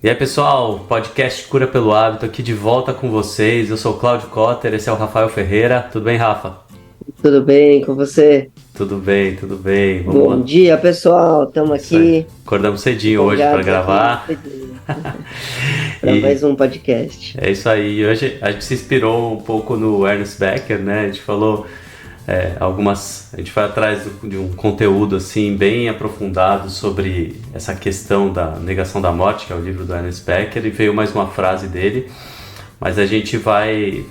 E aí pessoal, podcast Cura pelo Hábito aqui de volta com vocês. Eu sou o Cláudio Cotter, esse é o Rafael Ferreira. Tudo bem, Rafa? Tudo bem com você? Tudo bem, tudo bem. Vamos Bom lá. dia, pessoal. Estamos Isso aí. aqui Acordamos cedinho hoje para empolgados aqui gravar. para E mais um podcast. é isso aí. Hoje a gente se inspirou um pouco no Ernest Becker, né? A gente falou a gente foi atrás de um conteúdo assim bem aprofundado sobre essa questão da negação da morte, que é o livro do Ernest Becker, e veio mais uma frase dele, mas a gente vai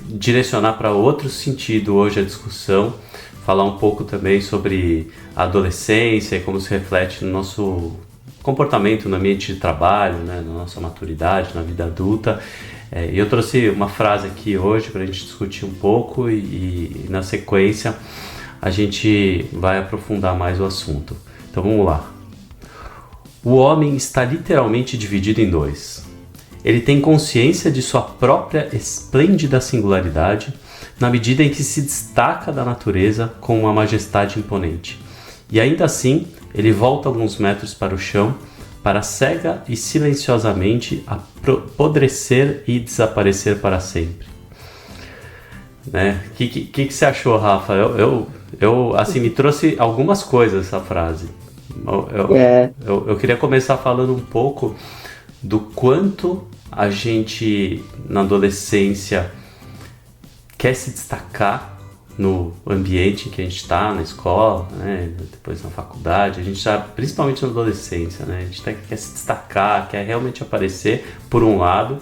direcionar para outro sentido hoje a discussão, falar um pouco também sobre a adolescência e como se reflete no nosso comportamento no ambiente de trabalho, né, na nossa maturidade, na vida adulta. E eu trouxe uma frase aqui hoje para a gente discutir um pouco e na sequência a gente vai aprofundar mais o assunto. Então vamos lá. O homem está literalmente dividido em dois. Ele tem consciência de sua própria esplêndida singularidade na medida em que se destaca da natureza com uma majestade imponente. E ainda assim, ele volta alguns metros para o chão para cega e silenciosamente apodrecer e desaparecer para sempre. Né? Que você achou, Rafa? Eu assim, me trouxe algumas coisas essa frase. Eu queria começar falando um pouco do quanto a gente, na adolescência, quer se destacar no ambiente em que a gente está, na escola, né? Depois na faculdade, a gente já, principalmente na adolescência, né? A gente quer se destacar, quer realmente aparecer, por um lado,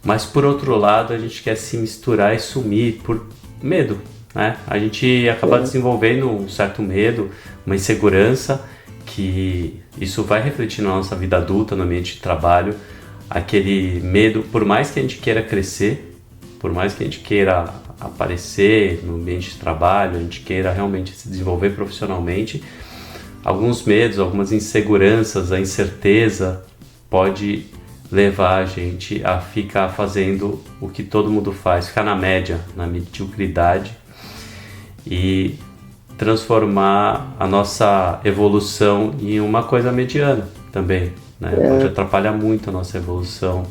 mas por outro lado a gente quer se misturar e sumir por medo, né? A gente acaba desenvolvendo um certo medo, uma insegurança, que isso vai refletir na nossa vida adulta, no ambiente de trabalho, aquele medo, por mais que a gente queira crescer, por mais que a gente queira aparecer no ambiente de trabalho, a gente queira realmente se desenvolver profissionalmente, alguns medos, algumas inseguranças, a incerteza pode levar a gente a ficar fazendo o que todo mundo faz, ficar na média, na mediocridade e transformar a nossa evolução em uma coisa mediana também, né? Pode atrapalhar muito a nossa evolução.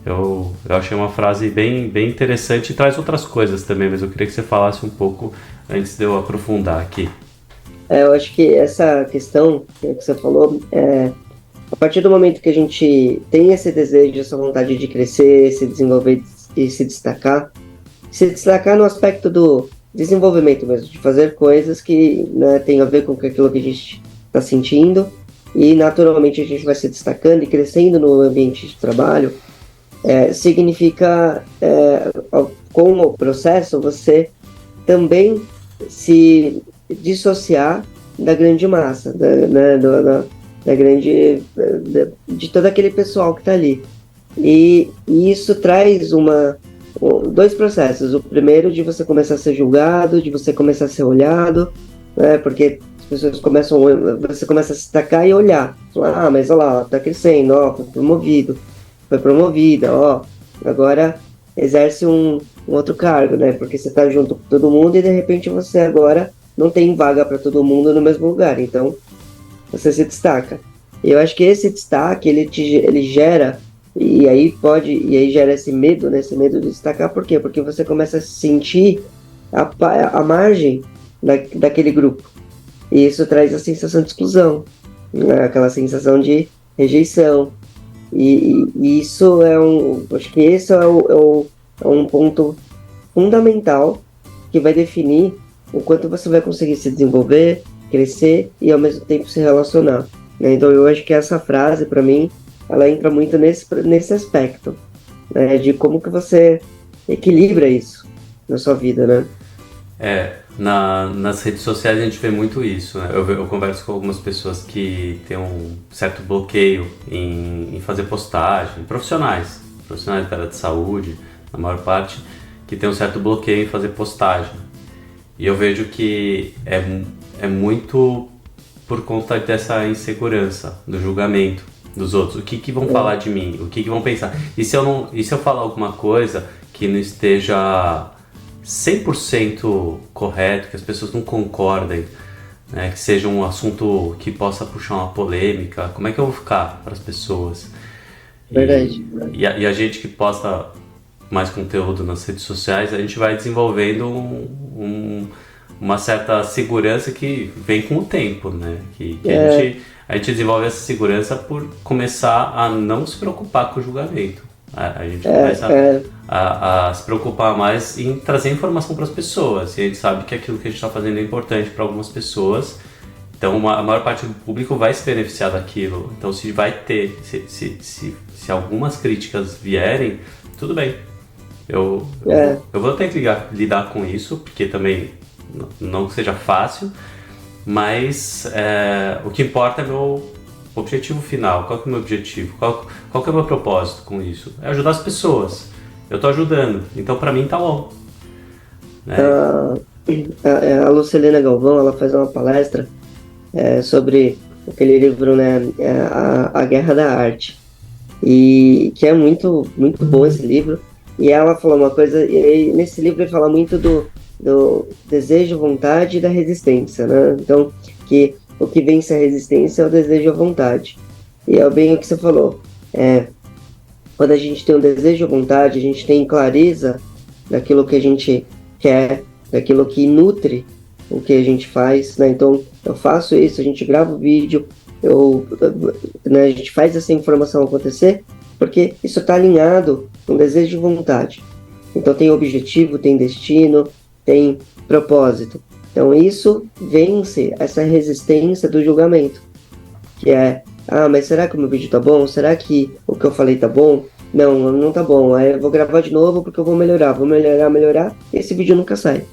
Eu achei uma frase bem interessante e traz outras coisas também, mas eu queria que você falasse um pouco antes de eu aprofundar aqui. Eu acho que essa questão que você falou, a partir do momento que a gente tem esse desejo, essa vontade de crescer, se desenvolver e se destacar no aspecto do desenvolvimento mesmo, de fazer coisas que, né, tem a ver com aquilo que a gente está sentindo, e naturalmente a gente vai se destacando e crescendo no ambiente de trabalho. Significa, com o processo, você também se dissociar da grande massa, de todo aquele pessoal que está ali. E isso traz dois processos. O primeiro, de você começar a ser julgado, de você começar a ser olhado, né, porque as pessoas você começa a se destacar e olhar. Falar, mas olha lá, está crescendo, foi promovida, agora exerce um outro cargo, né? Porque você está junto com todo mundo e de repente você agora não tem vaga para todo mundo no mesmo lugar, então você se destaca. E eu acho que esse destaque ele gera, e aí gera esse medo, né? Esse medo de destacar, por quê? Porque você começa a se sentir a margem daquele grupo, e isso traz a sensação de exclusão, né? Aquela sensação de rejeição. E isso acho que esse é um ponto fundamental que vai definir o quanto você vai conseguir se desenvolver, crescer e ao mesmo tempo se relacionar, né? Então eu acho que essa frase, para mim, ela entra muito nesse aspecto, né? De como que você equilibra isso na sua vida, né? Nas redes sociais a gente vê muito isso, né? Eu converso com algumas pessoas que têm um certo bloqueio em fazer postagem, profissionais da área de saúde, na maior parte, que tem um certo bloqueio em fazer postagem. E eu vejo que é muito por conta dessa insegurança, do julgamento dos outros. O que vão falar de mim? O que vão pensar? E se eu falar alguma coisa que não esteja 100% correto, que as pessoas não concordem, né? Que seja um assunto que possa puxar uma polêmica. Como é que eu vou ficar para as pessoas? Verdade. E a gente que posta mais conteúdo nas redes sociais, a gente vai desenvolvendo uma certa segurança que vem com o tempo, né? Que a gente desenvolve essa segurança por começar a não se preocupar com o julgamento. A gente começa a se preocupar mais em trazer informação para as pessoas. E a gente sabe que aquilo que a gente está fazendo é importante para algumas pessoas. Então a maior parte do público vai se beneficiar daquilo. Então se algumas críticas vierem, tudo bem. Eu vou ter que lidar com isso, porque também não que seja fácil, mas o que importa é meu objetivo final. Qual que é o meu objetivo? Qual que é o meu propósito com isso? É ajudar as pessoas. Eu estou ajudando, então para mim tá bom. Né? A Lucilena Galvão, ela faz uma palestra sobre aquele livro, né, a Guerra da Arte, e que é muito, muito bom esse livro. E ela falou uma coisa, e aí, nesse livro ele fala muito do desejo, vontade e da resistência, né? Então, que o que vence a resistência é o desejo e a vontade. E é bem o que você falou. Quando a gente tem um desejo e vontade, a gente tem clareza daquilo que a gente quer, daquilo que nutre o que a gente faz, né? Então, eu faço isso, a gente grava o vídeo, né, a gente faz essa informação acontecer, porque isso está alinhado com desejo e vontade. Então tem objetivo, tem destino, tem propósito. Então isso vence essa resistência do julgamento, que é, mas será que o meu vídeo tá bom? Será que o que eu falei tá bom? Não tá bom, aí eu vou gravar de novo porque eu vou melhorar, melhorar, e esse vídeo nunca sai,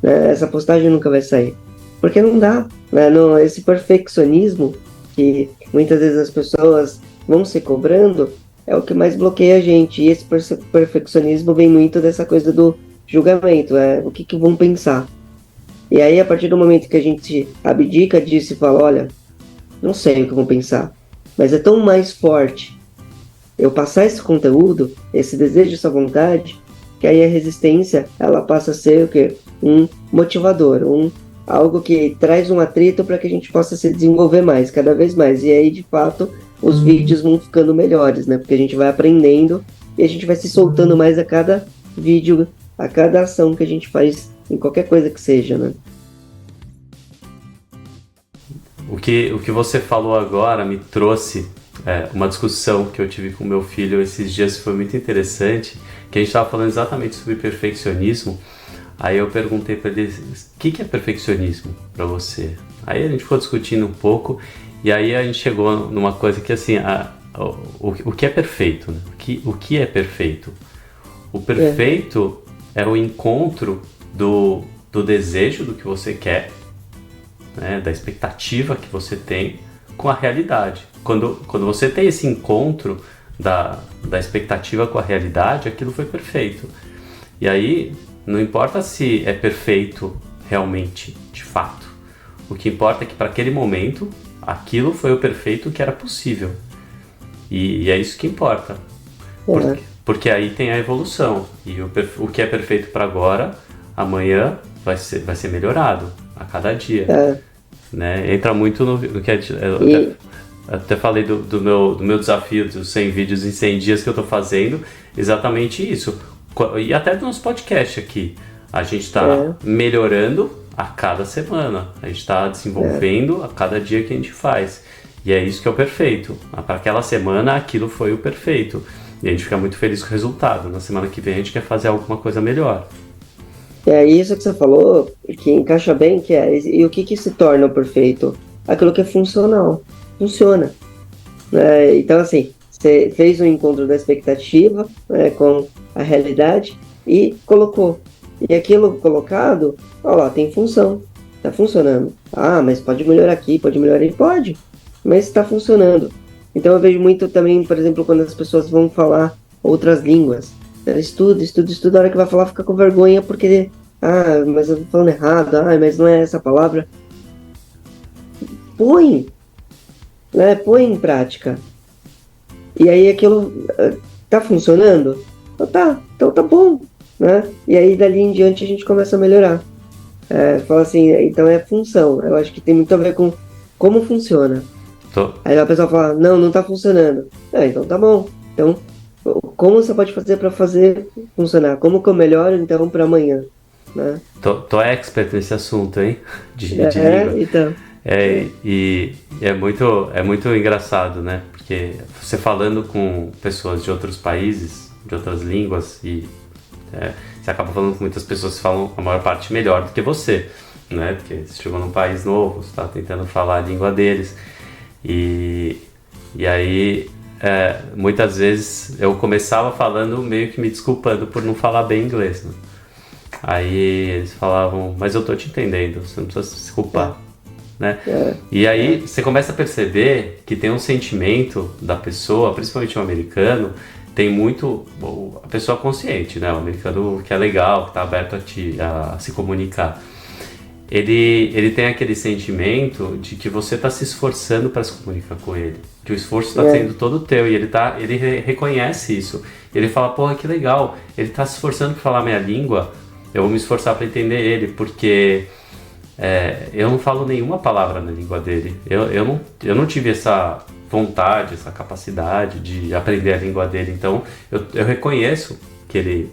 né? Essa postagem nunca vai sair, porque não dá, né? Esse perfeccionismo que muitas vezes as pessoas vão se cobrando é o que mais bloqueia a gente. E esse perfeccionismo vem muito dessa coisa do julgamento, o que vão pensar. E aí, a partir do momento que a gente abdica disso e fala, olha, não sei o que vão pensar, mas é tão mais forte eu passar esse conteúdo, esse desejo, essa vontade, que aí a resistência, ela passa a ser o quê? Um motivador, algo que traz um atrito para que a gente possa se desenvolver mais, cada vez mais. E aí, de fato, os vídeos vão ficando melhores, né? Porque a gente vai aprendendo e a gente vai se soltando mais a cada vídeo, a cada ação que a gente faz em qualquer coisa que seja, né? O que você falou agora me trouxe uma discussão que eu tive com meu filho esses dias, que foi muito interessante, que a gente estava falando exatamente sobre perfeccionismo. Aí eu perguntei para ele, o que é perfeccionismo para você? Aí a gente ficou discutindo um pouco, e aí a gente chegou numa coisa que assim, o que é perfeito? Né? O que é perfeito? O perfeito é o encontro do desejo do que você quer, né? Da expectativa que você tem com a realidade. Quando você tem esse encontro da expectativa com a realidade, aquilo foi perfeito. E aí, não importa se é perfeito realmente, de fato. O que importa é que para aquele momento, aquilo foi o perfeito que era possível. E é isso que importa. Porque aí tem a evolução. E o que é perfeito para agora, amanhã vai ser melhorado a cada dia. Né? Entra muito no que até falei do meu desafio dos 100 vídeos em 100 dias que eu estou fazendo. Exatamente isso. E até do nosso podcast aqui. A gente está melhorando a cada semana. A gente está desenvolvendo a cada dia que a gente faz. E é isso que é o perfeito. Para aquela semana, aquilo foi o perfeito. E a gente fica muito feliz com o resultado. Na semana que vem, a gente quer fazer alguma coisa melhor. Isso que você falou, que encaixa bem, e o que se torna o perfeito? Aquilo que é funcional. Funciona. Então, assim, você fez um encontro da expectativa, né, com a realidade e colocou. E aquilo colocado, olha lá, tem função, tá funcionando. Mas pode melhorar aqui, pode melhorar ali, pode, mas está funcionando. Então eu vejo muito também, por exemplo, quando as pessoas vão falar outras línguas. Ela estuda, a hora que vai falar fica com vergonha porque, mas eu tô falando errado, mas não é essa palavra. Põe em prática. E aí aquilo tá funcionando? Então tá bom, né? E aí dali em diante a gente começa a melhorar. Fala assim, então é função. Eu acho que tem muito a ver com como funciona. Tô, Aí a pessoa fala, não, não tá funcionando. Então tá bom. Então, como você pode fazer para fazer funcionar? Como que eu melhoro então para amanhã? Né? tô expert nesse assunto, hein? De língua. Então. E é muito engraçado, né? Porque você falando com pessoas de outros países, de outras línguas, você acaba falando com muitas pessoas que falam a maior parte melhor do que você, né? Porque você chegou num país novo, você está tentando falar a língua deles. E, e aí, muitas vezes eu começava falando meio que me desculpando por não falar bem inglês, né? Aí eles falavam, mas eu tô te entendendo, você não precisa se desculpar, né? E aí você começa a perceber que tem um sentimento da pessoa, principalmente o americano, tem muito a pessoa consciente, né? O americano que é legal, que tá aberto a se comunicar. Ele tem aquele sentimento de que você está se esforçando para se comunicar com ele, que o esforço está sendo todo teu, e ele reconhece isso. Ele fala, porra, que legal, ele está se esforçando para falar minha língua, eu vou me esforçar para entender ele, porque eu não falo nenhuma palavra na língua dele. Eu não tive essa vontade, essa capacidade de aprender a língua dele, então eu reconheço que ele...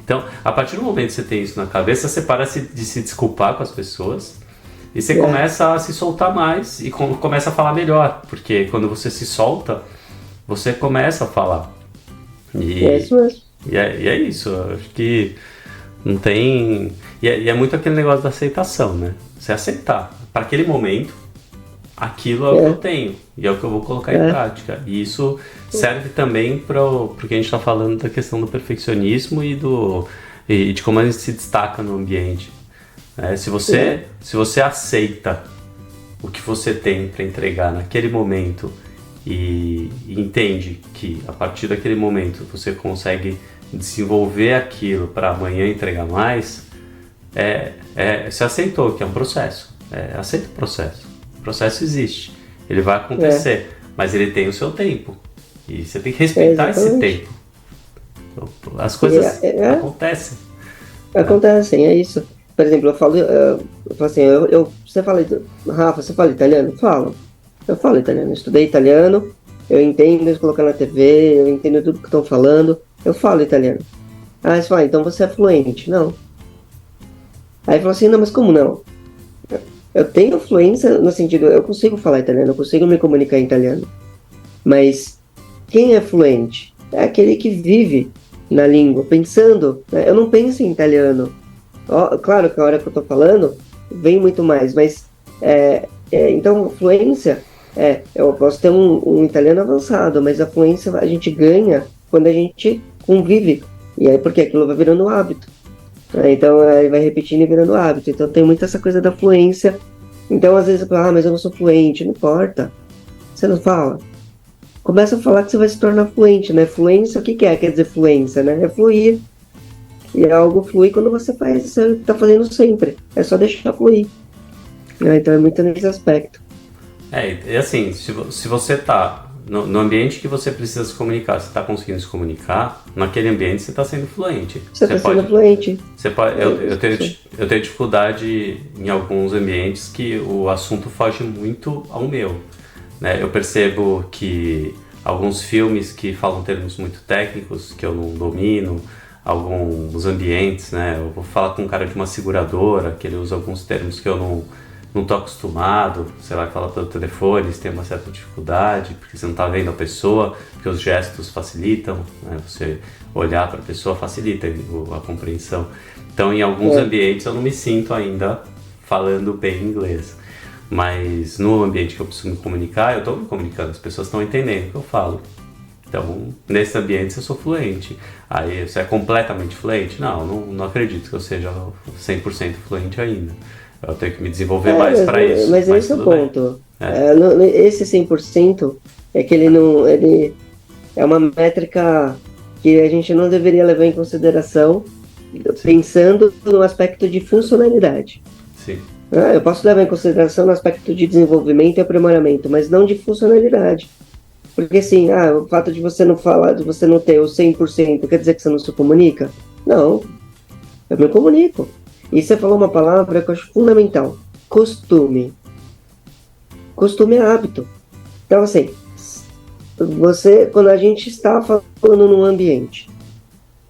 Então, a partir do momento que você tem isso na cabeça, você para de se desculpar com as pessoas e você começa a se soltar mais e começa a falar melhor, porque quando você se solta, você começa a falar. É isso mesmo. E é isso, eu acho que não tem... E é muito aquele negócio da aceitação, né? Você aceitar. Para aquele momento, aquilo é o que eu tenho e é o que eu vou colocar em prática. E isso serve também para o que a gente está falando da questão do perfeccionismo e de como a gente se destaca no ambiente. Se você aceita o que você tem para entregar naquele momento e entende que a partir daquele momento você consegue desenvolver aquilo para amanhã entregar mais, você aceitou que é um processo. Aceita o processo. O processo existe. Ele vai acontecer, mas ele tem o seu tempo. E você tem que respeitar esse tempo. As coisas acontecem. Acontecem, é isso. Por exemplo, eu falo assim, você fala, Rafa, você fala italiano? Falo. Eu falo italiano, eu estudei italiano, eu entendo eles colocando na TV, eu entendo tudo que estão falando, eu falo italiano. Aí você fala, então você é fluente? Não. Aí fala assim, não, mas como não? Eu tenho fluência no sentido, eu consigo falar italiano, eu consigo me comunicar em italiano. Mas quem é fluente? É aquele que vive na língua, pensando, né? Eu não penso em italiano. Claro que a hora que eu tô falando, vem muito mais, mas então fluência, eu posso ter um italiano avançado, mas a fluência a gente ganha quando a gente convive. E aí porque aquilo vai virando hábito. Então vai repetindo e virando hábito. Então tem muito essa coisa da fluência. Então às vezes eu falo, mas eu não sou fluente. Não importa. Você não fala. Começa a falar que você vai se tornar fluente, né? Fluência, o que é? Quer dizer fluência, né? É fluir. E algo flui quando você tá fazendo sempre. É só deixar fluir. Então é muito nesse aspecto. E assim, se você tá no ambiente que você precisa se comunicar, você está conseguindo se comunicar, naquele ambiente você está sendo fluente. Você está sendo fluente. Eu tenho dificuldade em alguns ambientes que o assunto foge muito ao meu. Né? Eu percebo que alguns filmes que falam termos muito técnicos, que eu não domino, alguns ambientes, né? Eu vou falar com um cara de uma seguradora, que ele usa alguns termos que eu não tô acostumado, você vai falar pelo telefone, você tem uma certa dificuldade, porque você não tá vendo a pessoa, porque os gestos facilitam, né? Você olhar para a pessoa facilita a compreensão. Então, em alguns ambientes eu não me sinto ainda falando bem inglês. Mas no ambiente que eu preciso me comunicar, eu estou me comunicando, as pessoas estão entendendo o que eu falo. Então, nesse ambiente eu sou fluente. Aí, você é completamente fluente? Não acredito que eu seja 100% fluente ainda. Eu tenho que me desenvolver mais para isso. Mas esse é o ponto. Esse 100% é que ele é uma métrica que a gente não deveria levar em consideração, pensando no aspecto de funcionalidade. Sim. Eu posso levar em consideração no aspecto de desenvolvimento e aprimoramento, mas não de funcionalidade. Porque assim, o fato de você não falar, de você não ter o 100%, quer dizer que você não se comunica? Não, eu me comunico. E você falou uma palavra que eu acho fundamental: costume. Costume é hábito. Então, assim, quando a gente está falando num ambiente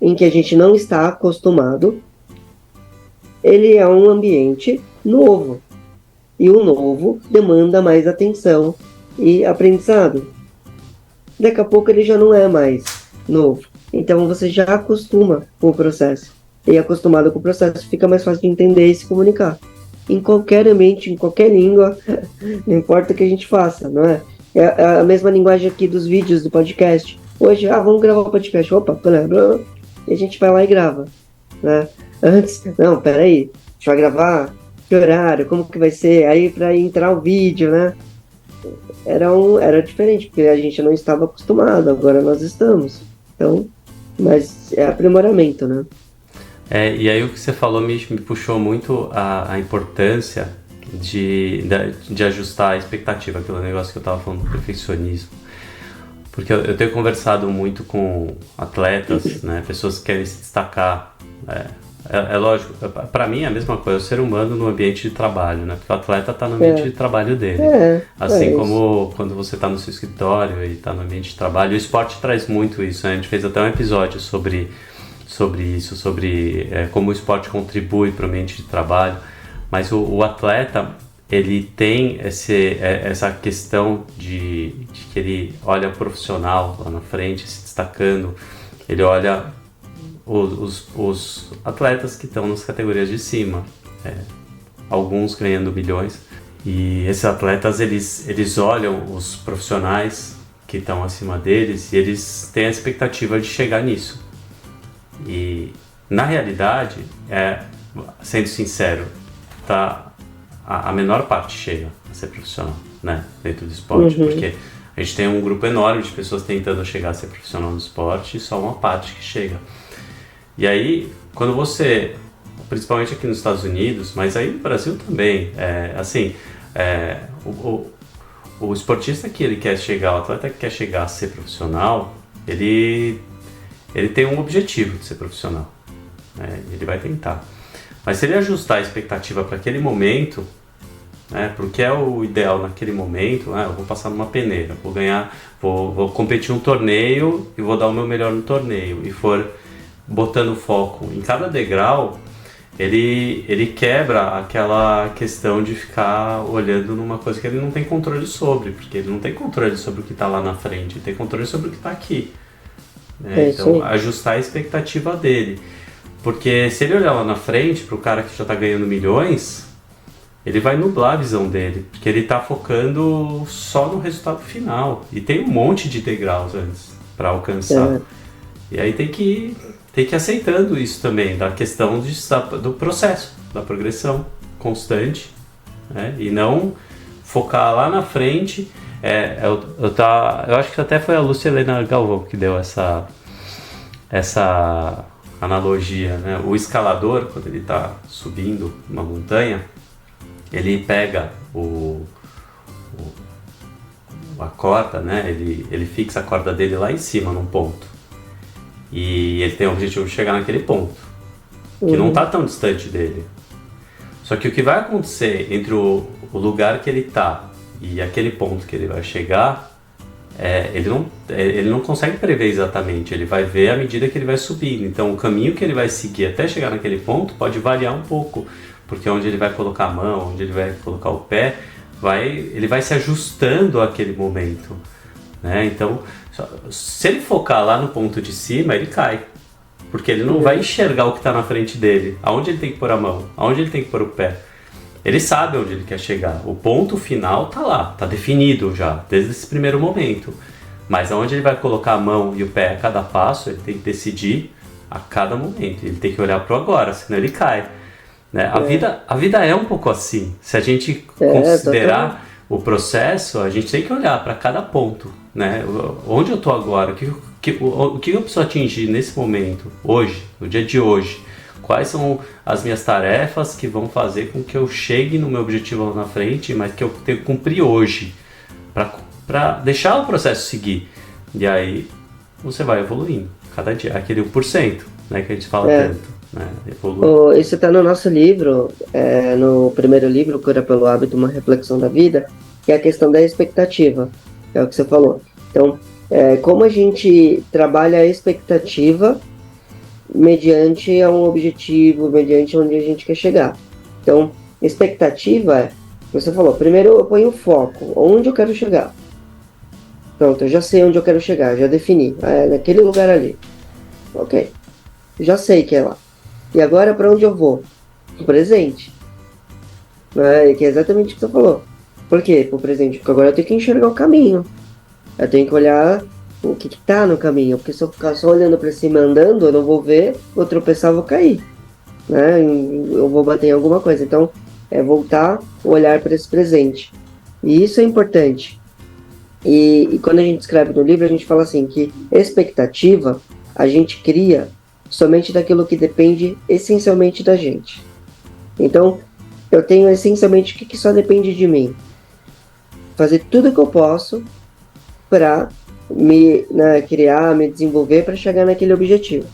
em que a gente não está acostumado, ele é um ambiente novo. E o novo demanda mais atenção e aprendizado. Daqui a pouco ele já não é mais novo. Então você já acostuma com o processo. E acostumado com o processo, fica mais fácil de entender e se comunicar. Em qualquer ambiente, em qualquer língua, não importa o que a gente faça, não é? É a mesma linguagem aqui dos vídeos do podcast. Hoje, vamos gravar o podcast. Opa, blá, blá, e a gente vai lá e grava, né? Antes, não, peraí, a gente vai gravar, que horário, como que vai ser? Aí para entrar o vídeo, né? Era diferente, porque a gente não estava acostumado, agora nós estamos. Então, mas é aprimoramento, né? E aí o que você falou me puxou muito a importância de ajustar a expectativa, aquele negócio que eu estava falando do perfeccionismo. Porque eu tenho conversado muito com atletas, né, pessoas que querem se destacar. É lógico, para mim é a mesma coisa, o ser humano no ambiente de trabalho, né? Porque o atleta está no ambiente de trabalho dele. Assim como quando você está no seu escritório e está no ambiente de trabalho. O esporte traz muito isso, né? A gente fez até um episódio sobre isso, sobre como o esporte contribui para o ambiente de trabalho. Mas o atleta, ele tem essa questão de que ele olha profissional lá na frente, se destacando, ele olha os atletas que estão nas categorias de cima, alguns ganhando milhões, e esses atletas eles olham os profissionais que estão acima deles e eles têm a expectativa de chegar nisso. E na realidade, sendo sincero, a menor parte chega a ser profissional, né, dentro do esporte, porque a gente tem um grupo enorme de pessoas tentando chegar a ser profissional no esporte e só uma parte que chega. E aí, quando você, principalmente aqui nos Estados Unidos, mas aí no Brasil também, o esportista que ele quer chegar, o atleta que quer chegar a ser profissional, ele tem um objetivo de ser profissional, né? Ele vai tentar. Mas se ele ajustar a expectativa para aquele momento, né, porque é o ideal naquele momento, eu vou passar numa peneira, vou competir um torneio e vou dar o meu melhor no torneio, e for botando foco em cada degrau, ele quebra aquela questão de ficar olhando numa coisa que ele não tem controle sobre, porque ele não tem controle sobre o que está lá na frente, ele tem controle sobre o que está aqui, né? Então, ajustar a expectativa dele. Porque se ele olhar lá na frente para o cara que já está ganhando milhões, ele vai nublar a visão dele, porque ele está focando só no resultado final. E tem um monte de degraus antes para alcançar. E aí tem que ir aceitando isso também, da questão do processo, da progressão constante, né? E não focar lá na frente. Eu acho que até foi a Lúcia Helena Galvão que deu essa analogia, né? O escalador, quando ele está subindo uma montanha, ele pega a corda, né? Ele fixa a corda dele lá em cima, num ponto. E ele tem o objetivo de chegar naquele ponto, que não está tão distante dele. Só que o que vai acontecer entre o lugar que ele está e aquele ponto que ele vai chegar, ele não consegue prever exatamente, ele vai ver à medida que ele vai subindo. Então o caminho que ele vai seguir até chegar naquele ponto pode variar um pouco, porque onde ele vai colocar a mão, onde ele vai colocar o pé, ele vai se ajustando àquele momento, né? Então, se ele focar lá no ponto de cima, ele cai, porque ele não vai enxergar o que está na frente dele, aonde ele tem que pôr a mão, aonde ele tem que pôr o pé. Ele sabe onde ele quer chegar, o ponto final está lá, está definido já, desde esse primeiro momento. Mas aonde ele vai colocar a mão e o pé a cada passo, ele tem que decidir a cada momento, ele tem que olhar para o agora, senão ele cai, né? A vida é um pouco assim, se a gente considerar o processo, a gente tem que olhar para cada ponto, né? Onde eu estou agora, o que eu preciso atingir nesse momento, hoje, no dia de hoje. Quais são as minhas tarefas que vão fazer com que eu chegue no meu objetivo lá na frente, mas que eu tenho que cumprir hoje, para deixar o processo seguir. E aí você vai evoluindo, cada dia, aquele 1%, né, que a gente fala tanto. né? Evolui. Isso está no nosso livro, no primeiro livro, Cura pelo Hábito, uma reflexão da vida, que é a questão da expectativa, que é o que você falou. Então, como a gente trabalha a expectativa mediante a um objetivo, mediante onde a gente quer chegar. Então, expectativa você falou, primeiro eu ponho o foco, onde eu quero chegar. Pronto, eu já sei onde eu quero chegar, já defini, é naquele lugar ali. Ok, já sei que é lá. E agora para onde eu vou? Pro presente. Que é exatamente o que você falou. Por quê? Pro presente, porque agora eu tenho que enxergar o caminho. Eu tenho que olhar o que tá no caminho, porque se eu ficar só olhando para cima andando, eu não vou ver, vou tropeçar, vou cair, né? Eu vou bater em alguma coisa. Então, é voltar o olhar para esse presente. E isso é importante. E quando a gente escreve no livro, a gente fala assim, que expectativa a gente cria somente daquilo que depende essencialmente da gente. Então, eu tenho essencialmente o que só depende de mim. Fazer tudo o que eu posso para me criar, me desenvolver para chegar naquele objetivo.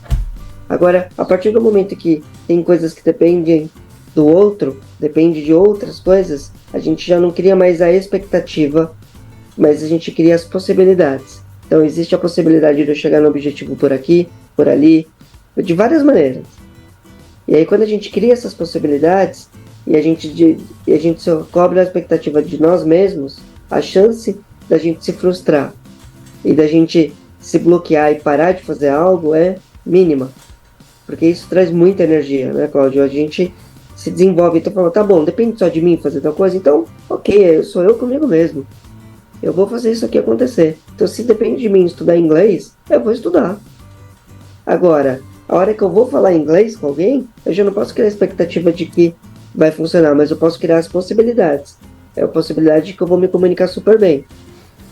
Agora, a partir do momento que tem coisas que dependem do outro, depende de outras coisas, a gente já não cria mais a expectativa, mas a gente cria as possibilidades. Então, existe a possibilidade de eu chegar no objetivo por aqui, por ali, de várias maneiras. E aí, quando a gente cria essas possibilidades e a gente só cobra a expectativa de nós mesmos, a chance da gente se frustrar e da gente se bloquear e parar de fazer algo é mínima. Porque isso traz muita energia, né, Cláudio? A gente se desenvolve. Então, fala, tá bom, depende só de mim fazer tal coisa. Então, ok, sou eu comigo mesmo. Eu vou fazer isso aqui acontecer. Então, se depende de mim estudar inglês, eu vou estudar. Agora, a hora que eu vou falar inglês com alguém, eu já não posso criar a expectativa de que vai funcionar, mas eu posso criar as possibilidades. É a possibilidade de que eu vou me comunicar super bem.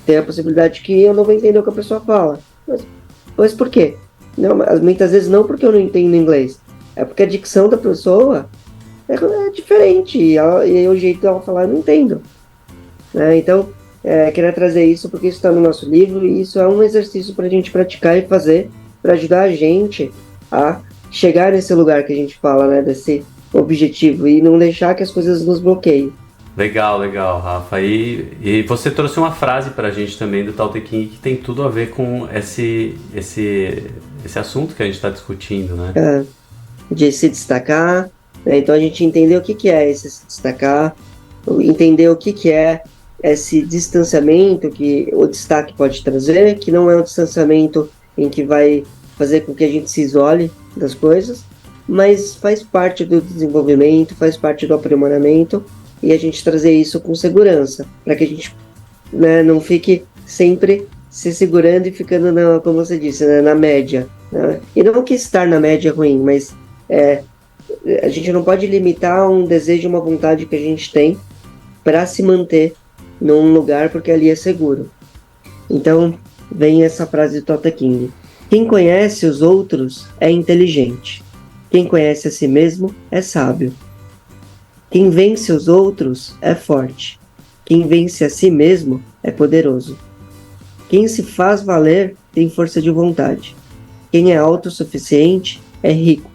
Tem a possibilidade que eu não vou entender o que a pessoa fala. Mas por quê? Não, muitas vezes não porque eu não entendo inglês. É porque a dicção da pessoa é diferente. E o jeito dela falar eu não entendo. Então, queria trazer isso porque isso está no nosso livro. E isso é um exercício para a gente praticar e fazer para ajudar a gente a chegar nesse lugar que a gente fala, né? Desse objetivo. E não deixar que as coisas nos bloqueiem. Legal, Rafa. E você trouxe uma frase pra gente também do Tao Te Ching que tem tudo a ver com esse assunto que a gente está discutindo, né? De se destacar, né? Então a gente entendeu o que é esse se destacar, entender o que é esse distanciamento que o destaque pode trazer, que não é um distanciamento em que vai fazer com que a gente se isole das coisas, mas faz parte do desenvolvimento, faz parte do aprimoramento, e a gente trazer isso com segurança, para que a gente, né, não fique sempre se segurando e ficando, como você disse, né, na média. Né? E não que estar na média é ruim, mas a gente não pode limitar um desejo, uma vontade que a gente tem para se manter num lugar porque ali é seguro. Então, vem essa frase do Tao Te Ching. Quem conhece os outros é inteligente. Quem conhece a si mesmo é sábio. Quem vence os outros é forte. Quem vence a si mesmo é poderoso. Quem se faz valer tem força de vontade. Quem é autossuficiente é rico.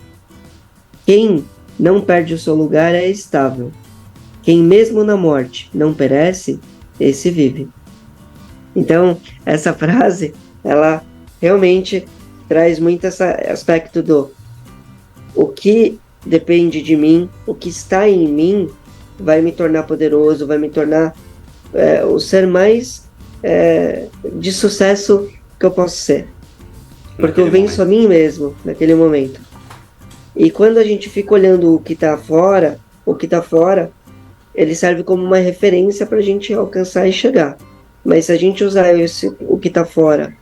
Quem não perde o seu lugar é estável. Quem mesmo na morte não perece, esse vive. Então, essa frase, ela realmente traz muito esse aspecto do o que depende de mim, o que está em mim vai me tornar poderoso, vai me tornar o ser mais de sucesso que eu posso ser. Porque eu venço a mim mesmo naquele momento. E quando a gente fica olhando o que está fora, ele serve como uma referência para a gente alcançar e chegar. Mas se a gente usar o que está fora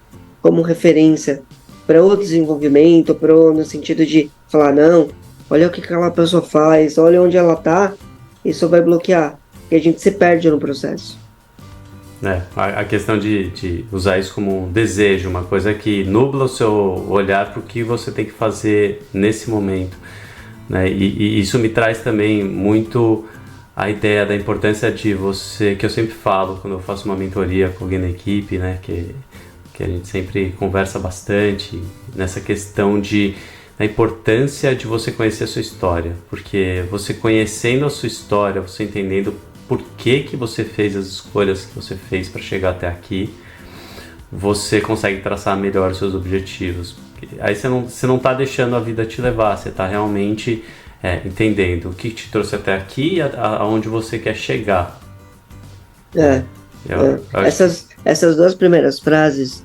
como referência para o desenvolvimento, no sentido de falar, não, olha o que aquela pessoa faz, olha onde ela está, isso vai bloquear. E a gente se perde no processo. A questão de usar isso como um desejo, uma coisa que nubla o seu olhar para o que você tem que fazer nesse momento. Né? E isso me traz também muito a ideia da importância de você, que eu sempre falo quando eu faço uma mentoria com alguém na equipe, né? Que a gente sempre conversa bastante nessa questão na importância de você conhecer a sua história, porque você conhecendo a sua história, você entendendo por que você fez as escolhas que você fez para chegar até aqui, você consegue traçar melhor os seus objetivos. Aí você não está deixando a vida te levar, você está realmente entendendo o que te trouxe até aqui e aonde você quer chegar. Essas duas primeiras frases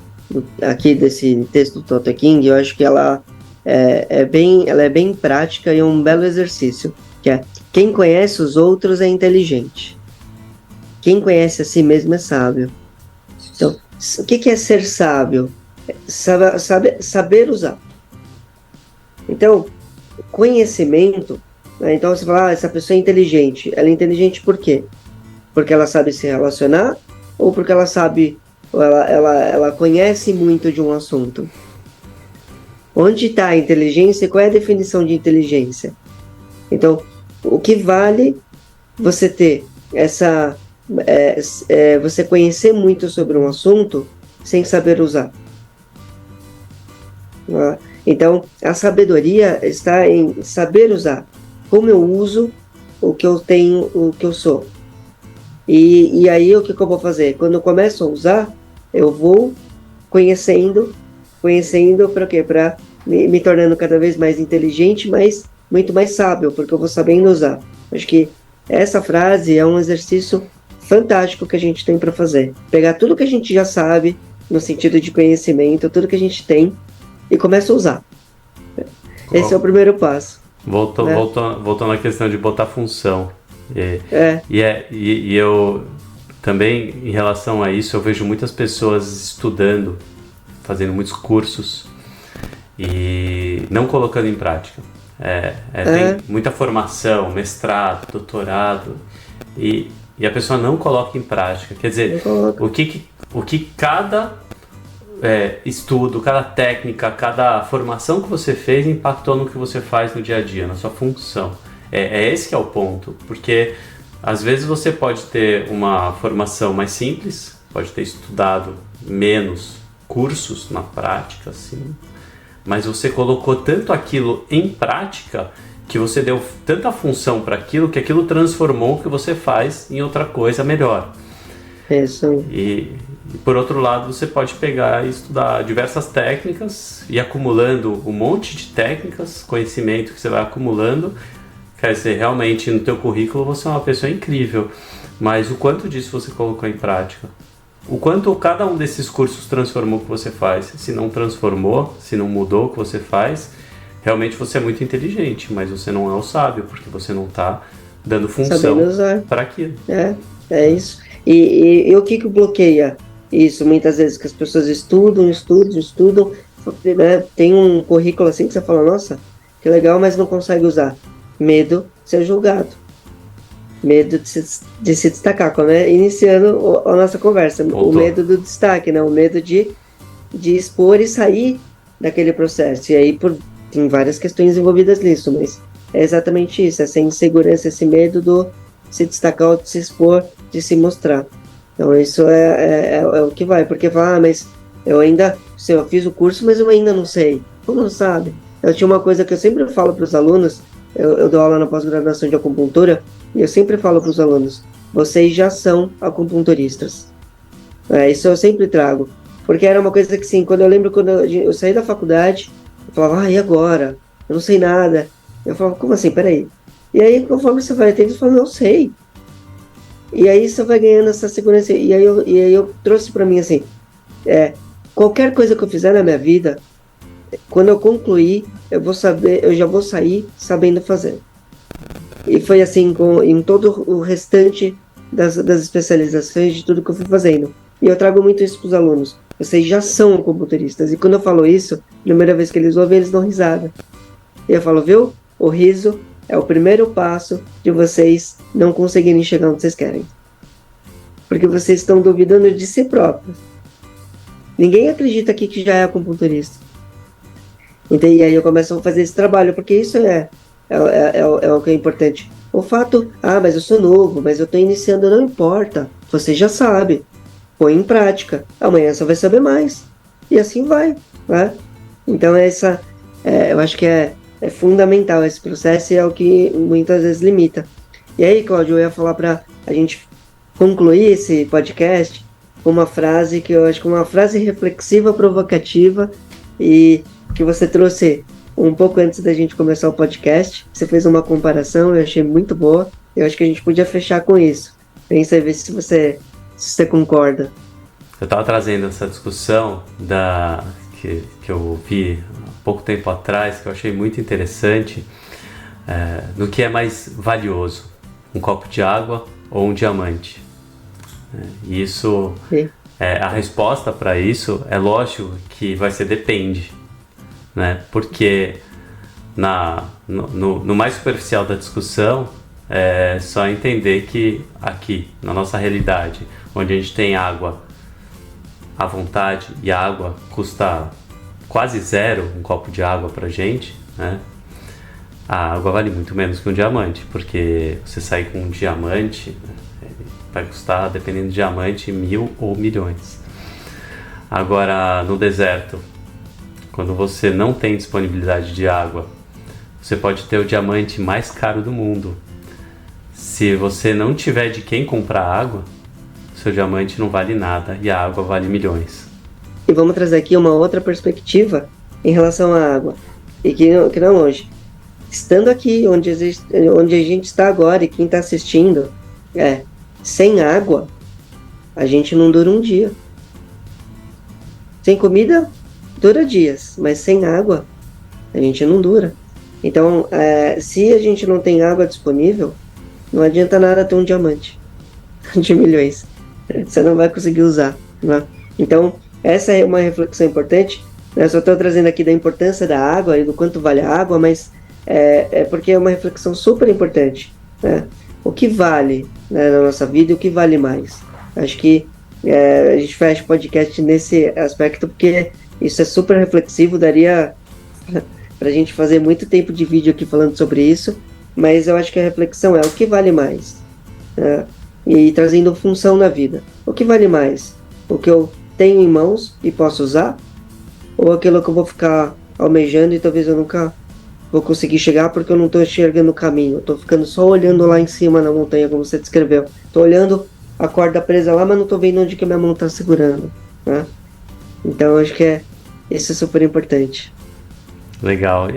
aqui desse texto do Dr. King, eu acho que ela é bem prática e um belo exercício, que é: quem conhece os outros é inteligente, quem conhece a si mesmo é sábio. Então, o que é ser sábio? Saber usar. Então, conhecimento, né? Então você fala, essa pessoa é inteligente. Ela é inteligente por quê? Porque ela sabe se relacionar, ou porque ela sabe, ela conhece muito de um assunto? Onde está a inteligência e qual é a definição de inteligência? Então, o que vale você ter você conhecer muito sobre um assunto sem saber usar? Então, a sabedoria está em saber usar. Como eu uso o que eu tenho, o que eu sou. E aí, o que eu vou fazer? Quando eu começo a usar, eu vou conhecendo para quê? Para me tornando cada vez mais inteligente, mas muito mais sábio, porque eu vou sabendo usar. Acho que essa frase é um exercício fantástico que a gente tem para fazer. Pegar tudo que a gente já sabe, no sentido de conhecimento, tudo que a gente tem, e começa a usar. Esse é o primeiro passo. Voltando à questão de botar função. E eu também, em relação a isso, eu vejo muitas pessoas estudando, fazendo muitos cursos e não colocando em prática. Tem muita formação, mestrado, doutorado, e a pessoa não coloca em prática. Quer dizer, o que cada estudo, cada técnica, cada formação que você fez impactou no que você faz no dia a dia, na sua função. Esse que é o ponto, porque às vezes você pode ter uma formação mais simples, pode ter estudado menos cursos na prática, assim, mas você colocou tanto aquilo em prática que você deu tanta função para aquilo que aquilo transformou o que você faz em outra coisa melhor. Isso. E por outro lado, você pode pegar e estudar diversas técnicas e acumulando um monte de técnicas, conhecimento que você vai acumulando. Quer dizer, realmente no teu currículo você é uma pessoa incrível, mas o quanto disso você colocou em prática? O quanto cada um desses cursos transformou o que você faz? Se não transformou, se não mudou o que você faz, realmente você é muito inteligente, mas você não é o sábio, porque você não está dando função para aquilo. É isso. E o que bloqueia isso? Muitas vezes que as pessoas estudam, né? Tem um currículo assim que você fala, nossa, que legal, mas não consegue usar. Medo de ser julgado. Medo de se destacar. Como iniciando a nossa conversa. O medo do destaque, né? O medo de expor e sair daquele processo. E aí tem várias questões envolvidas nisso, mas é exatamente isso. Essa insegurança, esse medo do se destacar, de se expor, de se mostrar. Então isso é o que vai. Porque fala, mas eu fiz o curso, mas eu ainda não sei. Como não sabe? Eu tinha uma coisa que eu sempre falo para os alunos. Eu dou aula na pós-graduação de acupuntura e eu sempre falo para os alunos: vocês já são acupunturistas. Isso eu sempre trago, porque era uma coisa que, assim, quando eu saí da faculdade, eu falava, e agora? Eu não sei nada. Eu falava, como assim? Peraí. E aí, conforme você vai tendo, você fala, não sei. E aí você vai ganhando essa segurança. E aí eu trouxe para mim, assim, qualquer coisa que eu fizer na minha vida, quando eu concluir, eu já vou sair sabendo fazer. E foi assim em todo o restante das especializações, de tudo que eu fui fazendo. E eu trago muito isso para os alunos. Vocês já são acupunturistas. E quando eu falo isso, primeira vez que eles ouvem, eles dão risada. E eu falo, viu? O riso é o primeiro passo de vocês não conseguirem chegar onde vocês querem. Porque vocês estão duvidando de si próprios. Ninguém acredita aqui que já é acupunturista. Então, e aí eu começo a fazer esse trabalho, porque isso é o que é importante. O fato, mas eu sou novo, mas eu estou iniciando, não importa. Você já sabe. Põe em prática. Amanhã você vai saber mais. E assim vai. Né? Então eu acho que é fundamental esse processo e é o que muitas vezes limita. E aí, Cláudio, eu ia falar para a gente concluir esse podcast com uma frase que eu acho que é uma frase reflexiva, provocativa e que você trouxe um pouco antes da gente começar o podcast. Você fez uma comparação, eu achei muito boa. Eu acho que a gente podia fechar com isso. Pensa aí, ver se você concorda. Eu estava trazendo essa discussão que eu vi há pouco tempo atrás, que eu achei muito interessante, do que é mais valioso, um copo de água ou um diamante. E isso, a resposta para isso é lógico que vai ser depende, né? Porque no mais superficial da discussão é só entender que aqui, na nossa realidade, onde a gente tem água à vontade e a água custa quase zero, um copo de água pra gente, né? A água vale muito menos que um diamante, porque você sair com um diamante, né, vai custar, dependendo do diamante, 1.000 ou milhões. Agora, no deserto, quando você não tem disponibilidade de água, você pode ter o diamante mais caro do mundo. Se você não tiver de quem comprar água, seu diamante não vale nada e a água vale milhões. E vamos trazer aqui uma outra perspectiva em relação à água, e que não longe. Estando aqui onde a gente está agora e quem está assistindo, sem água, a gente não dura um dia. Sem comida, dura dias, mas sem água, a gente não dura. Então, se a gente não tem água disponível, não adianta nada ter um diamante de milhões. Você não vai conseguir usar, né? Então, essa é uma reflexão importante. Eu só estou trazendo aqui da importância da água e do quanto vale a água, mas porque é uma reflexão super importante, né? O que vale, né, na nossa vida e o que vale mais. Acho que a gente fecha o podcast nesse aspecto porque isso é super reflexivo, daria para a gente fazer muito tempo de vídeo aqui falando sobre isso, mas eu acho que a reflexão é o que vale mais, né? E trazendo função na vida. O que vale mais? O que eu tenho em mãos e posso usar? Ou aquilo que eu vou ficar almejando e talvez eu nunca vou conseguir chegar porque eu não estou enxergando o caminho. Eu estou ficando só olhando lá em cima na montanha, como você descreveu. Estou olhando a corda presa lá, mas não estou vendo onde que a minha mão está segurando, né? Então, acho que isso é super importante. Legal.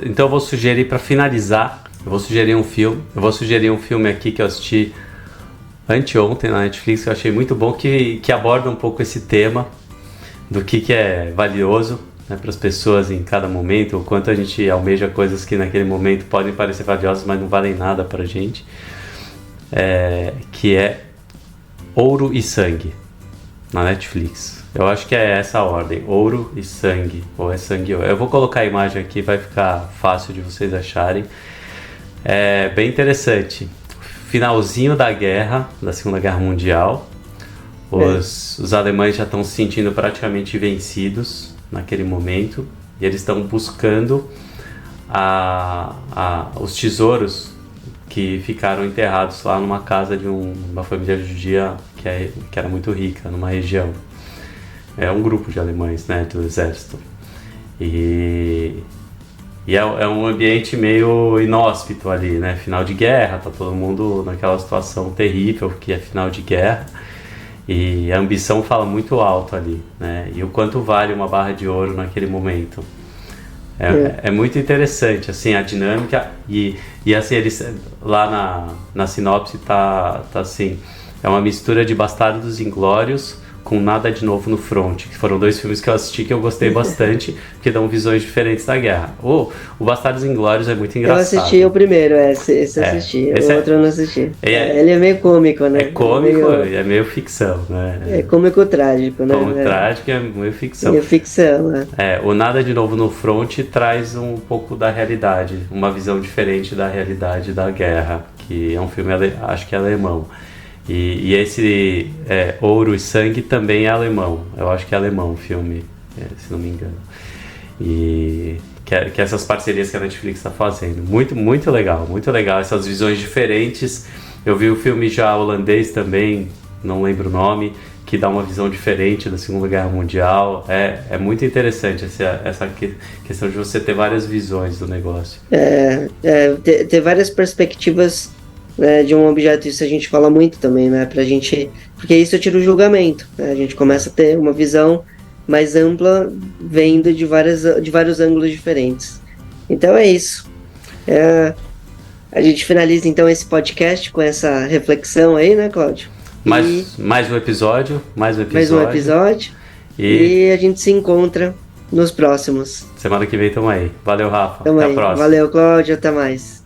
Então eu vou sugerir, para finalizar, eu vou sugerir um filme. Eu vou sugerir um filme aqui que eu assisti anteontem na Netflix, que eu achei muito bom, que aborda um pouco esse tema do que é valioso, né, para as pessoas em cada momento, o quanto a gente almeja coisas que naquele momento podem parecer valiosas, mas não valem nada para a gente, que é Ouro e Sangue, na Netflix. Eu acho que é essa a ordem, Ouro e Sangue, ou é Sangue. Eu vou colocar a imagem aqui, vai ficar fácil de vocês acharem. É bem interessante. Finalzinho da guerra, da Segunda Guerra Mundial, os alemães já estão se sentindo praticamente vencidos naquele momento, e eles estão buscando os tesouros que ficaram enterrados lá numa casa de uma família judia que era muito rica, numa região. É um grupo de alemães, né, do exército. E é um ambiente meio inóspito ali, né? Final de guerra, tá todo mundo naquela situação terrível que é final de guerra. E a ambição fala muito alto ali, né? E o quanto vale uma barra de ouro naquele momento. É muito interessante, assim, a dinâmica. E assim, eles, lá na sinopse tá assim, é uma mistura de Bastardos Inglórios com Nada de Novo no Front, que foram dois filmes que eu assisti que eu gostei bastante, porque dão visões diferentes da guerra. O Bastardos Inglórios é muito engraçado. Eu assisti o primeiro, esse assisti, o outro eu não assisti. Ele é meio cômico, né? É cômico, é meio ficção, né? É cômico trágico, né? Cômico trágico, é meio ficção. Meio ficção, né? O Nada de Novo no Front traz um pouco da realidade, uma visão diferente da realidade da guerra, que é um filme, acho que é alemão. E esse Ouro e Sangue também é alemão. Eu acho que é alemão o filme, se não me engano. E que essas parcerias que a Netflix está fazendo. Muito, muito legal, muito legal. Essas visões diferentes. Eu vi o filme já holandês também, não lembro o nome, que dá uma visão diferente da Segunda Guerra Mundial. É muito interessante essa questão de você ter várias visões do negócio. Ter várias perspectivas, né, de um objeto, isso a gente fala muito também, né, pra gente, porque isso tira o julgamento, né, a gente começa a ter uma visão mais ampla, vendo de vários ângulos diferentes. Então é isso. A gente finaliza então esse podcast com essa reflexão aí, né, Cláudio? Mais um episódio. Mais um episódio. E a gente se encontra nos próximos. Semana que vem tamo aí. Valeu, Rafa. Até a próxima. Valeu, Cláudio. Até mais.